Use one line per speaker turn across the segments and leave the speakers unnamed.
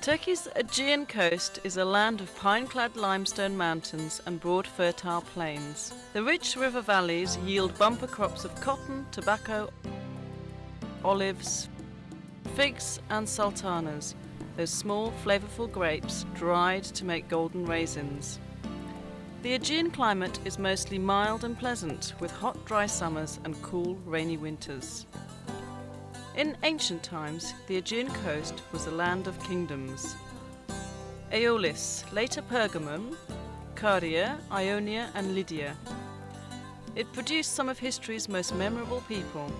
Turkey's Aegean coast is a land of pine-clad limestone mountains and broad fertile plains. The rich river valleys yield bumper crops of cotton, tobacco, olives, figs and sultanas, those small flavorful grapes dried to make golden raisins. The Aegean climate is mostly mild and pleasant, with hot dry summers and cool rainy winters. In ancient times, the Aegean coast was a land of kingdoms. Aeolis, later Pergamum, Caria, Ionia and Lydia. It produced some of history's most memorable people,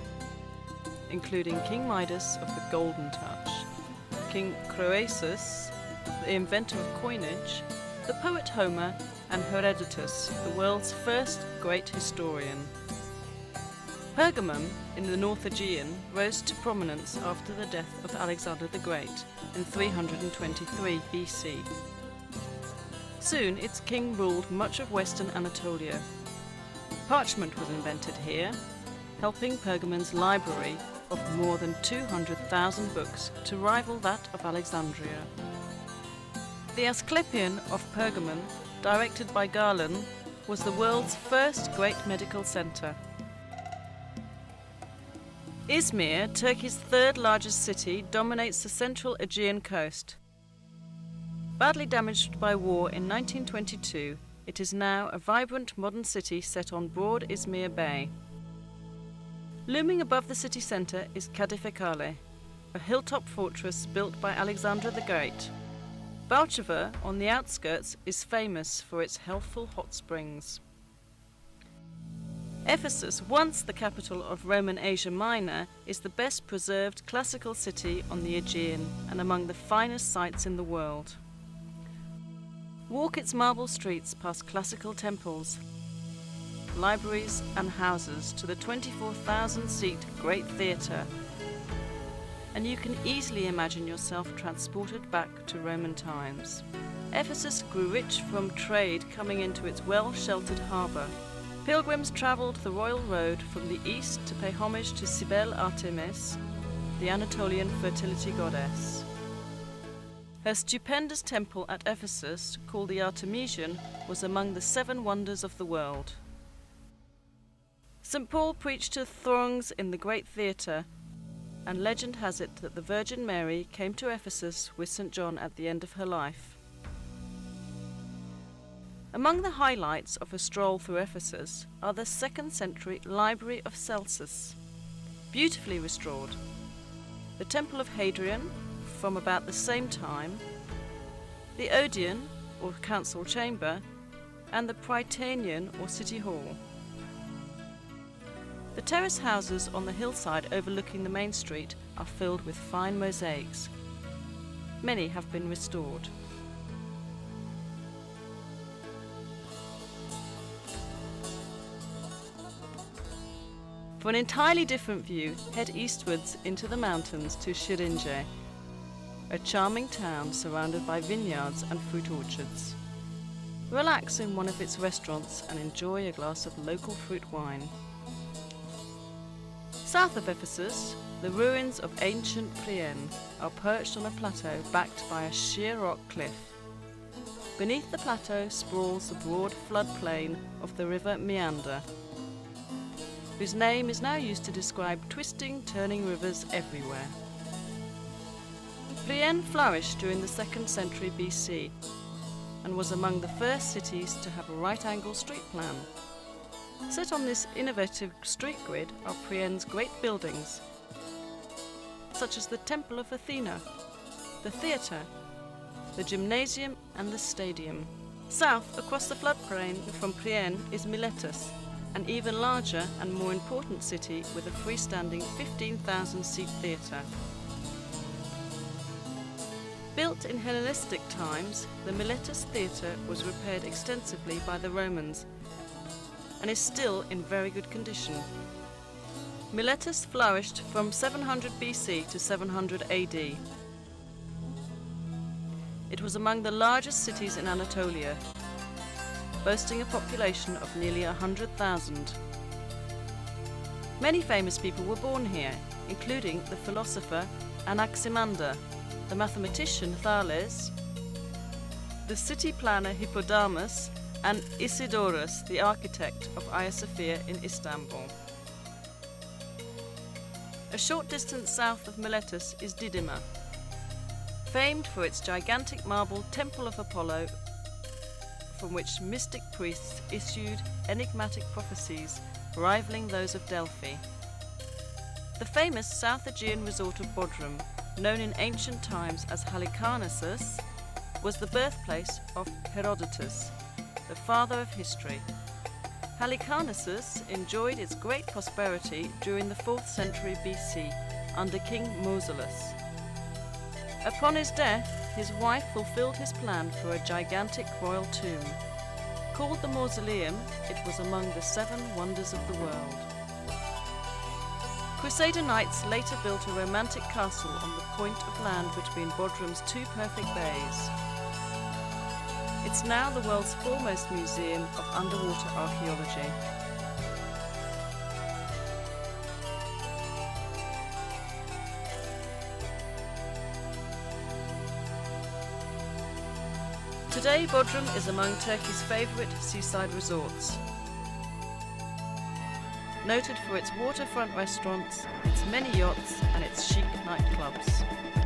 including King Midas of the Golden Touch, King Croesus, the inventor of coinage, the poet Homer, and Herodotus, the world's first great historian. Pergamum, in the North Aegean, rose to prominence after the death of Alexander the Great in 323 BC. Soon its king ruled much of western Anatolia. Parchment was invented here, helping Pergamon's library of more than 200,000 books to rival that of Alexandria. The Asclepion of Pergamon, directed by Galen, was the world's first great medical centre. Izmir, Turkey's third largest city, dominates the central Aegean coast. Badly damaged by war in 1922, it is now a vibrant modern city set on broad Izmir Bay. Looming above the city centre is Kadifekale, a hilltop fortress built by Alexander the Great. Balchova, on the outskirts, is famous for its healthful hot springs. Ephesus, once the capital of Roman Asia Minor, is the best preserved classical city on the Aegean and among the finest sights in the world. Walk its marble streets past classical temples, libraries and houses to the 24,000-seat Great Theatre, and you can easily imagine yourself transported back to Roman times. Ephesus grew rich from trade coming into its well-sheltered harbour. Pilgrims travelled the royal road from the east to pay homage to Cybele Artemis, the Anatolian fertility goddess. Her stupendous temple at Ephesus, called the Artemision, was among the 7 wonders of the world. St. Paul preached to throngs in the Great Theatre, and legend has it that the Virgin Mary came to Ephesus with St. John at the end of her life. Among the highlights of a stroll through Ephesus are the 2nd century Library of Celsus, beautifully restored, the Temple of Hadrian from about the same time, the Odeon or Council Chamber, and the Prytaneum or City Hall. The terrace houses on the hillside overlooking the main street are filled with fine mosaics. Many have been restored. For an entirely different view, head eastwards into the mountains to Şirince, a charming town surrounded by vineyards and fruit orchards. Relax in one of its restaurants and enjoy a glass of local fruit wine. South of Ephesus, the ruins of ancient Priene are perched on a plateau backed by a sheer rock cliff. Beneath the plateau sprawls the broad floodplain of the river Meander, whose name is now used to describe twisting, turning rivers everywhere. Priene flourished during the 2nd century BC and was among the first cities to have a right-angle street plan. Set on this innovative street grid are Priene's great buildings, such as the Temple of Athena, the theatre, the gymnasium and the stadium. South, across the floodplain from Priene, is Miletus, an even larger and more important city with a freestanding 15,000-seat theatre. Built in Hellenistic times, the Miletus theatre was repaired extensively by the Romans and is still in very good condition. Miletus flourished from 700 BC to 700 AD. It was among the largest cities in Anatolia, boasting a population of nearly 100,000. Many famous people were born here, including the philosopher Anaximander, the mathematician Thales, the city planner Hippodamus, and Isidorus, the architect of Hagia Sophia in Istanbul. A short distance south of Miletus is Didyma, famed for its gigantic marble Temple of Apollo, from which mystic priests issued enigmatic prophecies rivaling those of Delphi. The famous South Aegean resort of Bodrum, known in ancient times as Halicarnassus, was the birthplace of Herodotus, the father of history. Halicarnassus enjoyed its great prosperity during the 4th century BC under King Mausolus. Upon his death, his wife fulfilled his plan for a gigantic royal tomb. Called the Mausoleum, it was among the 7 wonders of the world. Crusader knights later built a romantic castle on the point of land between Bodrum's 2 perfect bays. It's now the world's foremost museum of underwater archaeology. Today, Bodrum is among Turkey's favourite seaside resorts. Noted for its waterfront restaurants, its many yachts and its chic nightclubs.